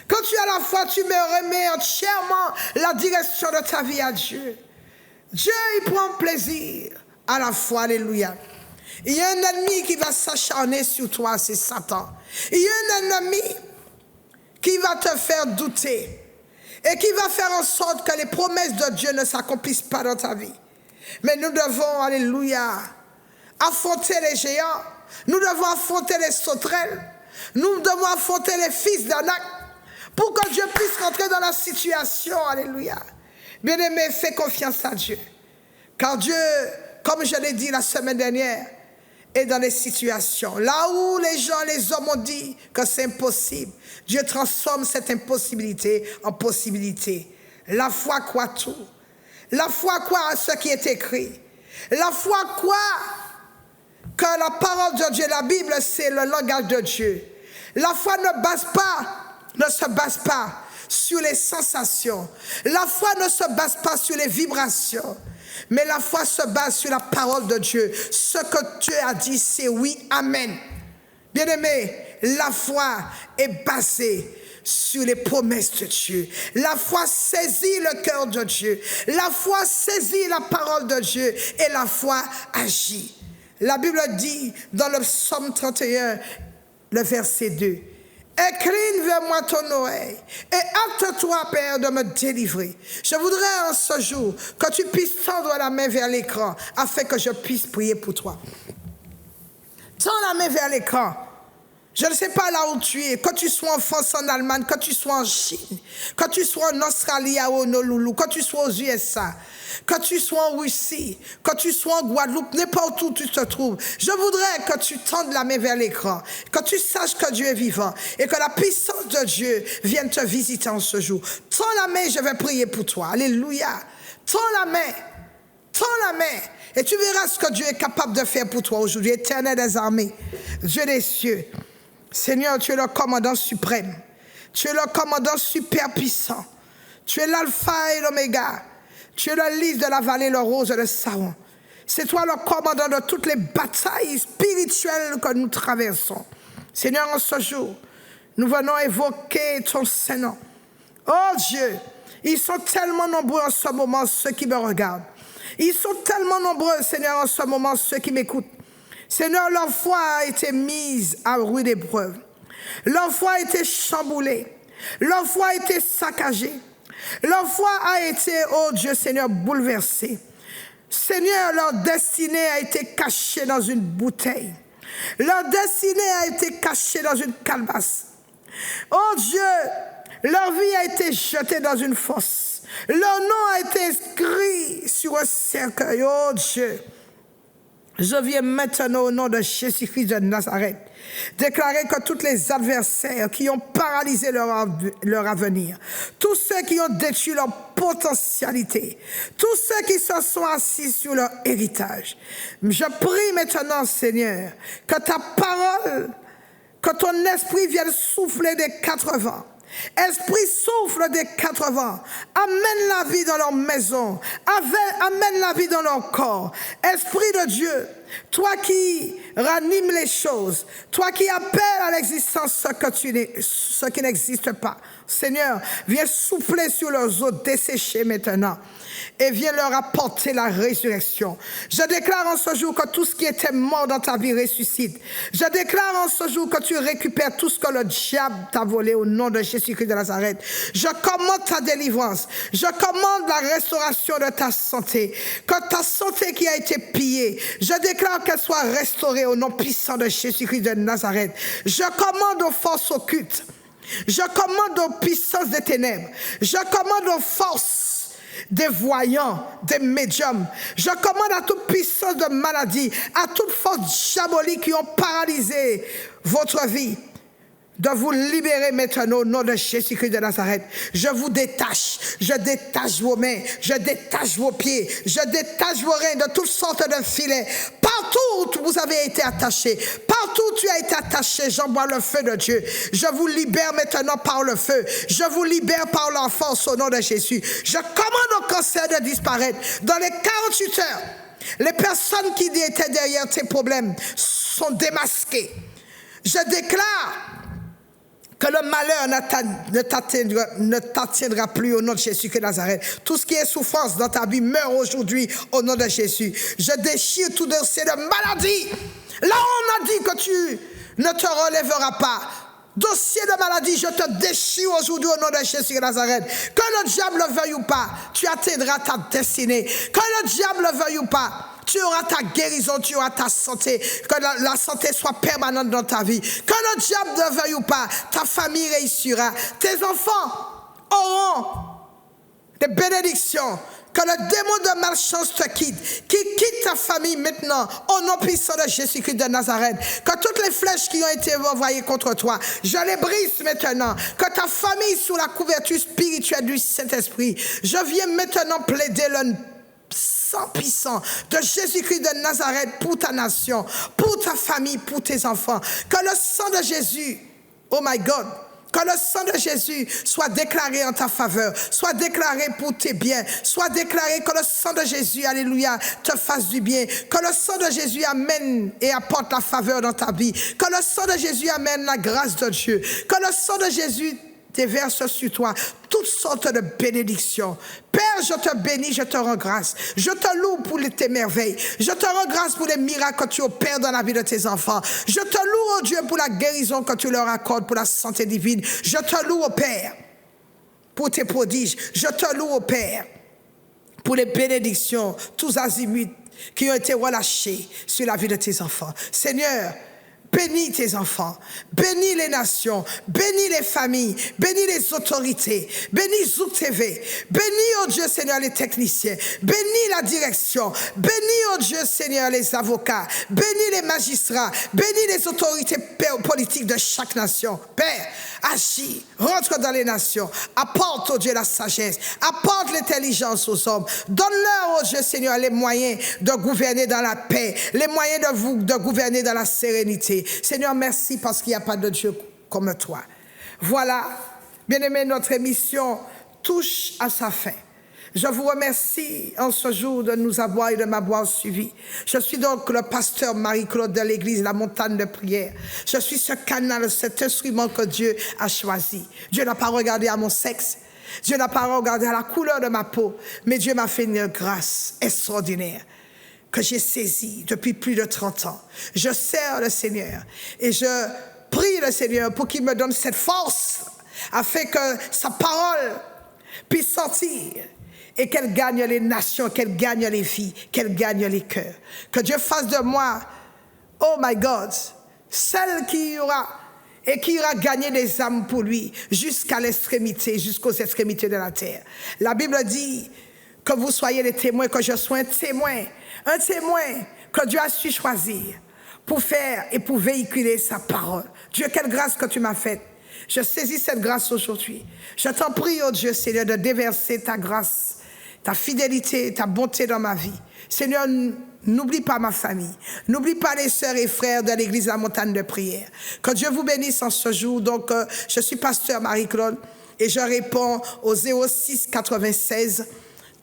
Quand tu as la foi, tu remets entièrement la direction de ta vie à Dieu. Dieu, il prend plaisir à la foi, alléluia. Il y a un ennemi qui va s'acharner sur toi, c'est Satan. Il y a un ennemi qui va te faire douter et qui va faire en sorte que les promesses de Dieu ne s'accomplissent pas dans ta vie. Mais nous devons, alléluia, affronter les géants. Nous devons affronter les sauterelles. Nous devons affronter les fils d'Anak pour que Dieu puisse rentrer dans la situation, alléluia. Bien-aimé, fais confiance à Dieu. Car Dieu, comme je l'ai dit la semaine dernière, est dans les situations. Là où les gens, les hommes ont dit que c'est impossible, Dieu transforme cette impossibilité en possibilité. La foi croit tout. La foi croit à ce qui est écrit. La foi croit que la parole de Dieu, la Bible, c'est le langage de Dieu. La foi ne se base pas sur les sensations. La foi ne se base pas sur les vibrations. Mais la foi se base sur la parole de Dieu. Ce que Dieu a dit, c'est oui, amen. Bien-aimé, la foi est basée sur les promesses de Dieu. La foi saisit le cœur de Dieu. La foi saisit la parole de Dieu et la foi agit. La Bible dit dans le psaume 31, le verset 2, « Incline vers moi ton oreille et hâte-toi, Père, de me délivrer. » Je voudrais en ce jour que tu puisses tendre la main vers l'écran afin que je puisse prier pour toi. Tends la main vers l'écran. Je ne sais pas là où tu es, que tu sois en France, en Allemagne, que tu sois en Chine, que tu sois en Australie, à Honolulu, que tu sois aux USA, que tu sois en Russie, que tu sois en Guadeloupe, n'importe où tu te trouves. Je voudrais que tu tendes la main vers l'écran, que tu saches que Dieu est vivant et que la puissance de Dieu vienne te visiter en ce jour. Tends la main, je vais prier pour toi. Alléluia. Tends la main. Tends la main. Et tu verras ce que Dieu est capable de faire pour toi aujourd'hui. Éternel des armées, Dieu des cieux. Seigneur, tu es le commandant suprême. Tu es le commandant super puissant. Tu es l'alpha et l'oméga. Tu es le lys de la vallée, le rose de Saron. C'est toi le commandant de toutes les batailles spirituelles que nous traversons. Seigneur, en ce jour, nous venons évoquer ton Saint-Nom. Oh Dieu, ils sont tellement nombreux en ce moment, ceux qui me regardent. Ils sont tellement nombreux, Seigneur, en ce moment, ceux qui m'écoutent. Seigneur, leur foi a été mise à rude épreuve. Leur foi a été chamboulée. Leur foi a été saccagée. Leur foi a été, oh Dieu Seigneur, bouleversée. Seigneur, leur destinée a été cachée dans une bouteille. Leur destinée a été cachée dans une calebasse. Oh Dieu, leur vie a été jetée dans une fosse. Leur nom a été inscrit sur un cercueil. Oh Dieu. Je viens maintenant au nom de Jésus-Christ de Nazareth déclarer que tous les adversaires qui ont paralysé leur avenir, tous ceux qui ont détruit leur potentialité, tous ceux qui se sont assis sur leur héritage, je prie maintenant, Seigneur, que ta parole, que ton esprit vienne souffler des 4 vents. Esprit, souffle des 4 vents, amène la vie dans leur maison, amène la vie dans leur corps. Esprit de Dieu, toi qui ranimes les choses, toi qui appelles à l'existence ce qui n'existe pas. Seigneur, viens souffler sur leurs os desséchés maintenant et viens leur apporter la résurrection. Je déclare en ce jour que tout ce qui était mort dans ta vie ressuscite. Je déclare en ce jour que tu récupères tout ce que le diable t'a volé au nom de Jésus-Christ de Nazareth. Je commande ta délivrance. Je commande la restauration de ta santé. Que ta santé qui a été pillée, je déclare qu'elle soit restaurée au nom puissant de Jésus-Christ de Nazareth. Je commande aux forces occultes. Je commande aux puissances des ténèbres. Je commande aux forces des voyants, des médiums. Je commande à toute puissance de maladie, à toute force diabolique qui ont paralysé votre vie, de vous libérer maintenant au nom de Jésus-Christ de Nazareth. Je vous détache, je détache vos mains, je détache vos pieds, je détache vos reins de toutes sortes de filets. Partout où vous avez été attachés, partout où tu as été attaché, j'envoie le feu de Dieu. Je vous libère maintenant par le feu. Je vous libère par la force au nom de Jésus. Je commande au cancer de disparaître. Dans les 48 heures, les personnes qui étaient derrière tes problèmes sont démasquées. Je déclare que le malheur ne t'atteindra plus au nom de Jésus que Nazareth. Tout ce qui est souffrance dans ta vie meurt aujourd'hui au nom de Jésus. Je déchire tout dossier de maladie. Là on a dit que tu ne te relèveras pas. Dossier de maladie, je te déchire aujourd'hui au nom de Jésus de Nazareth. Que le diable le veuille ou pas, tu atteindras ta destinée. Que le diable le veuille ou pas, tu auras ta guérison, tu auras ta santé. Que la santé soit permanente dans ta vie. Que le diable le veuille ou pas, ta famille réussira. Tes enfants auront des bénédictions. Que le démon de malchance te quitte, qui quitte ta famille maintenant, au nom puissant de Jésus-Christ de Nazareth. Que toutes les flèches qui ont été envoyées contre toi, je les brise maintenant. Que ta famille sous la couverture spirituelle du Saint-Esprit, je viens maintenant plaider le sang puissant de Jésus-Christ de Nazareth pour ta nation, pour ta famille, pour tes enfants. Que le sang de Jésus, oh my God, que le sang de Jésus soit déclaré en ta faveur, soit déclaré pour tes biens, soit déclaré que le sang de Jésus, alléluia, te fasse du bien. Que le sang de Jésus amène et apporte la faveur dans ta vie. Que le sang de Jésus amène la grâce de Dieu. Que le sang de Jésus déverse sur toi toutes sortes de bénédictions. Père, je te bénis, je te rends grâce. Je te loue pour tes merveilles. Je te rends grâce pour les miracles que tu opères dans la vie de tes enfants. Je te loue, oh Dieu, pour la guérison que tu leur accordes, pour la santé divine. Je te loue, oh Père, pour tes prodiges. Je te loue, oh Père, pour les bénédictions, tous azimuts qui ont été relâchés sur la vie de tes enfants. Seigneur, bénis tes enfants, bénis les nations, bénis les familles, bénis les autorités, bénis Zouk TV, bénis, oh Dieu Seigneur, les techniciens, bénis la direction, bénis, oh Dieu Seigneur, les avocats, bénis les magistrats, bénis les autorités politiques de chaque nation. Père, agis, rentre dans les nations, apporte, oh Dieu, la sagesse, apporte l'intelligence aux hommes, donne-leur, oh Dieu Seigneur, les moyens de gouverner dans la paix, les moyens de gouverner dans la sérénité. Seigneur, merci parce qu'il n'y a pas de Dieu comme toi. Voilà, bien-aimés, notre émission touche à sa fin. Je vous remercie en ce jour de nous avoir et de m'avoir suivi. Je suis donc le pasteur Marie-Claude de l'église La Montagne de Prière. Je suis ce canal, cet instrument que Dieu a choisi. Dieu n'a pas regardé à mon sexe. Dieu n'a pas regardé à la couleur de ma peau. Mais Dieu m'a fait une grâce extraordinaire que j'ai saisie depuis plus de 30 ans. Je sers le Seigneur et je prie le Seigneur pour qu'il me donne cette force afin que sa parole puisse sortir et qu'elle gagne les nations, qu'elle gagne les vies, qu'elle gagne les cœurs. Que Dieu fasse de moi, oh my God, celle qui ira gagner des âmes pour lui jusqu'à l'extrémité, jusqu'aux extrémités de la terre. La Bible dit que vous soyez les témoins, que je sois un témoin que Dieu a su choisir pour faire et pour véhiculer sa parole. Dieu, quelle grâce que tu m'as faite. Je saisis cette grâce aujourd'hui. Je t'en prie, oh Dieu Seigneur, de déverser ta grâce, ta fidélité, ta bonté dans ma vie. Seigneur, n'oublie pas ma famille. N'oublie pas les sœurs et frères de l'église La Montagne de Prière. Que Dieu vous bénisse en ce jour. Donc, je suis pasteur Marie-Claude et je réponds au 06 96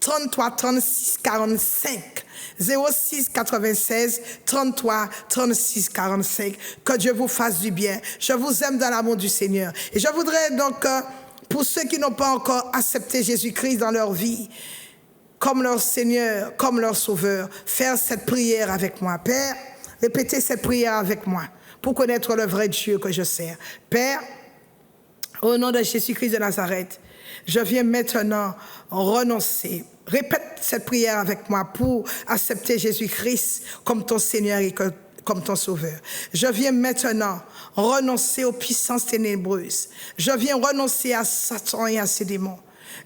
33 36 45. 06 96 33 36 45. Que Dieu vous fasse du bien. Je vous aime dans l'amour du Seigneur. Et je voudrais donc, pour ceux qui n'ont pas encore accepté Jésus-Christ dans leur vie, comme leur Seigneur, comme leur Sauveur, faire cette prière avec moi. Père, répétez cette prière avec moi pour connaître le vrai Dieu que je sers. Père, au nom de Jésus-Christ de Nazareth, je viens maintenant renoncer. Répète cette prière avec moi pour accepter Jésus-Christ comme ton Seigneur et comme ton Sauveur. Je viens maintenant renoncer aux puissances ténébreuses. Je viens renoncer à Satan et à ses démons.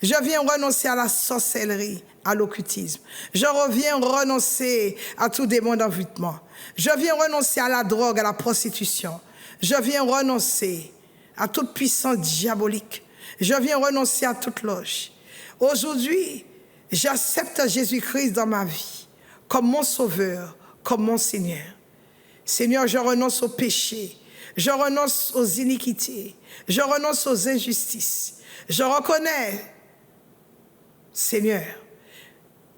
Je viens renoncer à la sorcellerie, à l'occultisme. Je reviens renoncer à tout démon d'envoûtement. Je viens renoncer à la drogue, à la prostitution. Je viens renoncer à toute puissance diabolique. Je viens renoncer à toute loge. Aujourd'hui, j'accepte Jésus-Christ dans ma vie comme mon Sauveur, comme mon Seigneur. Seigneur, je renonce au péché. Je renonce aux iniquités. Je renonce aux injustices. Je reconnais, Seigneur,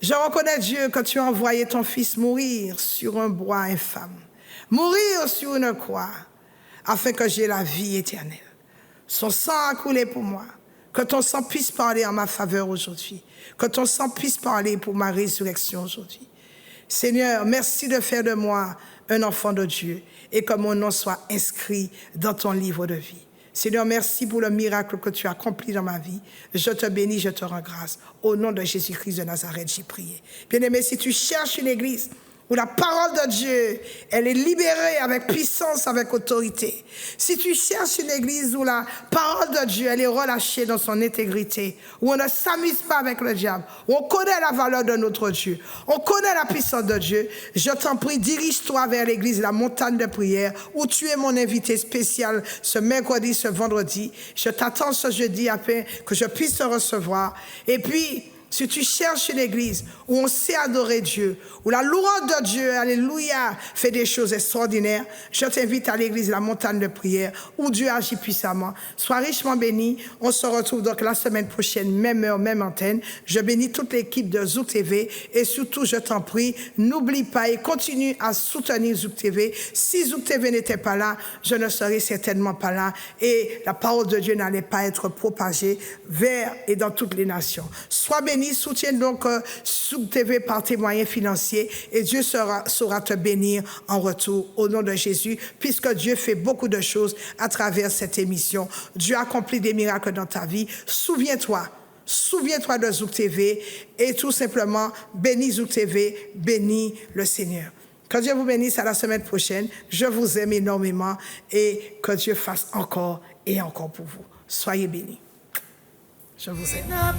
je reconnais, Dieu, que tu as envoyé ton Fils mourir sur un bois infâme, mourir sur une croix, afin que j'aie la vie éternelle. Son sang a coulé pour moi. Que ton sang puisse parler en ma faveur aujourd'hui. Que ton sang puisse parler pour ma résurrection aujourd'hui. Seigneur, merci de faire de moi un enfant de Dieu et que mon nom soit inscrit dans ton livre de vie. Seigneur, merci pour le miracle que tu as accompli dans ma vie. Je te bénis, je te rends grâce. Au nom de Jésus-Christ de Nazareth, j'ai prié. Bien-aimé, si tu cherches une église où la parole de Dieu, elle est libérée avec puissance, avec autorité. Si tu cherches une église où la parole de Dieu, elle est relâchée dans son intégrité, où on ne s'amuse pas avec le diable, où on connaît la valeur de notre Dieu, on connaît la puissance de Dieu, je t'en prie, dirige-toi vers l'église La Montagne de Prière, où tu es mon invité spécial ce mercredi, ce vendredi. Je t'attends ce jeudi afin que je puisse te recevoir. Et puis, si tu cherches une église où on sait adorer Dieu, où la louange de Dieu, alléluia, fait des choses extraordinaires, je t'invite à l'église La Montagne de Prière, où Dieu agit puissamment. Sois richement béni. On se retrouve donc la semaine prochaine, même heure, même antenne. Je bénis toute l'équipe de Zouk TV et surtout, je t'en prie, n'oublie pas et continue à soutenir Zouk TV. Si Zouk TV n'était pas là, je ne serais certainement pas là et la parole de Dieu n'allait pas être propagée vers et dans toutes les nations. Sois béni. Soutiens donc Zouk TV par tes moyens financiers et Dieu saura te bénir en retour au nom de Jésus, puisque Dieu fait beaucoup de choses à travers cette émission. Dieu accomplit des miracles dans ta vie. Souviens-toi de Zouk TV et tout simplement bénis Zouk TV, bénis le Seigneur. Que Dieu vous bénisse à la semaine prochaine. Je vous aime énormément et que Dieu fasse encore et encore pour vous. Soyez bénis. Je vous aime.